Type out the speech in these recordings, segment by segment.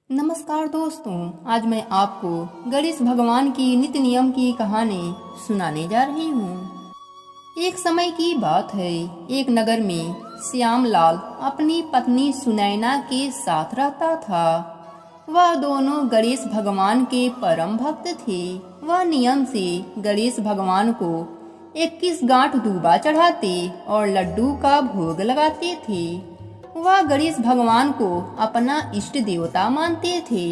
नमस्कार दोस्तों, आज मैं आपको गणेश भगवान की नित्य नियम की कहानी सुनाने जा रही हूँ। एक समय की बात है, एक नगर में श्यामलाल अपनी पत्नी सुनैना के साथ रहता था। वह दोनों गणेश भगवान के परम भक्त थे। वह नियम से गणेश भगवान को 21 गांठ दूबा चढ़ाते और लड्डू का भोग लगाते थे। वह गणेश भगवान को अपना इष्ट देवता मानते थे।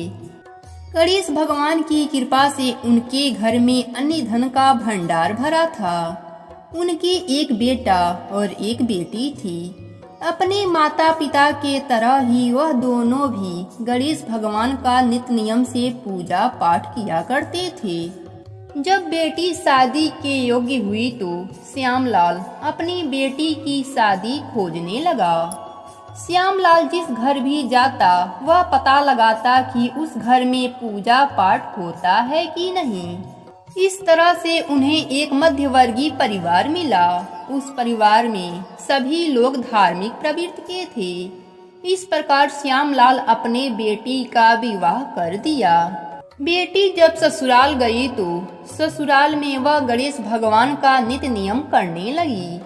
गणेश भगवान की कृपा से उनके घर में अन्न धन का भंडार भरा था। उनके एक बेटा और एक बेटी थी। अपने माता पिता के तरह ही वह दोनों भी गणेश भगवान का नित्य नियम से पूजा पाठ किया करते थे। जब बेटी शादी के योग्य हुई तो श्यामलाल अपनी बेटी की शादी खोजने लगा। श्यामलाल जिस घर भी जाता वह पता लगाता कि उस घर में पूजा पाठ होता है कि नहीं। इस तरह से उन्हें एक मध्यवर्गीय परिवार मिला। उस परिवार में सभी लोग धार्मिक प्रवृत्ति के थे। इस प्रकार श्यामलाल अपने बेटी का विवाह कर दिया। बेटी जब ससुराल गई तो ससुराल में वह गणेश भगवान का नित्य नियम करने लगी।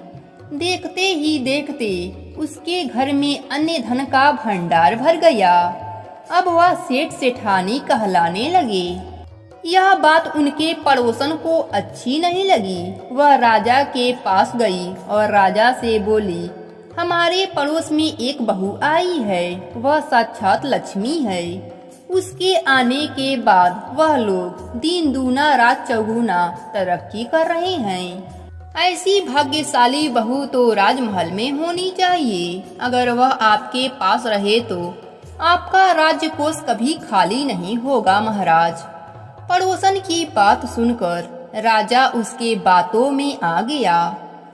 देखते ही देखते उसके घर में अन्न धन का भंडार भर गया। अब वह सेठ सेठानी कहलाने लगे। यह बात उनके पड़ोसन को अच्छी नहीं लगी। वह राजा के पास गई और राजा से बोली, हमारे पड़ोस में एक बहू आई है, वह साक्षात लक्ष्मी है। उसके आने के बाद वह लोग दिन दूना रात चौगुना तरक्की कर रहे हैं। ऐसी भाग्यशाली बहू तो राजमहल में होनी चाहिए। अगर वह आपके पास रहे तो आपका राज्य कोष कभी खाली नहीं होगा महाराज। पड़ोसन की बात सुनकर राजा उसके बातों में आ गया।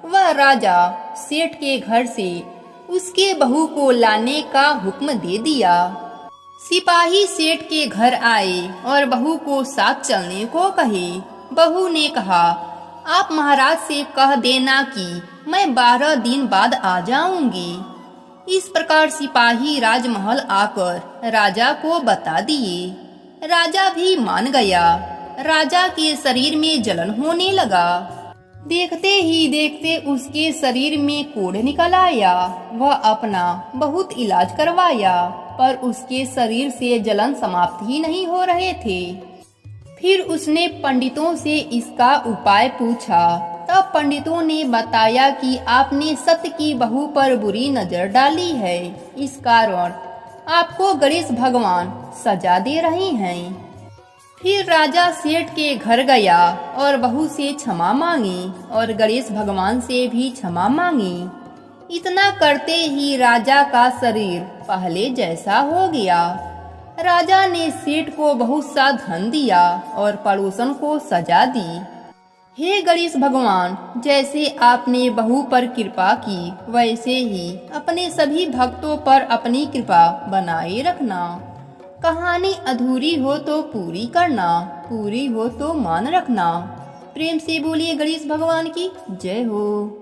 वह राजा सेठ के घर से उसके बहू को लाने का हुक्म दे दिया। सिपाही सेठ के घर आए और बहू को साथ चलने को कहे। बहू ने कहा, आप महाराज से कह देना कि मैं 12 दिन बाद आ जाऊंगी। इस प्रकार सिपाही राजमहल आकर राजा को बता दिए। राजा भी मान गया। राजा के शरीर में जलन होने लगा। देखते ही देखते उसके शरीर में कोढ़ निकल आया। वह अपना बहुत इलाज करवाया पर उसके शरीर से जलन समाप्त ही नहीं हो रहे थे। फिर उसने पंडितों से इसका उपाय पूछा। तब पंडितों ने बताया कि आपने सत्य की बहू पर बुरी नजर डाली है, इस कारण आपको गणेश भगवान सजा दे रहे हैं। फिर राजा सेठ के घर गया और बहू से क्षमा मांगी और गणेश भगवान से भी क्षमा मांगी। इतना करते ही राजा का शरीर पहले जैसा हो गया। राजा ने सेठ को बहुत सा धन दिया और पड़ोसन को सजा दी। हे गणेश भगवान, जैसे आपने बहू पर कृपा की वैसे ही अपने सभी भक्तों पर अपनी कृपा बनाए रखना। कहानी अधूरी हो तो पूरी करना, पूरी हो तो मान रखना। प्रेम से बोलिए गणेश भगवान की जय हो।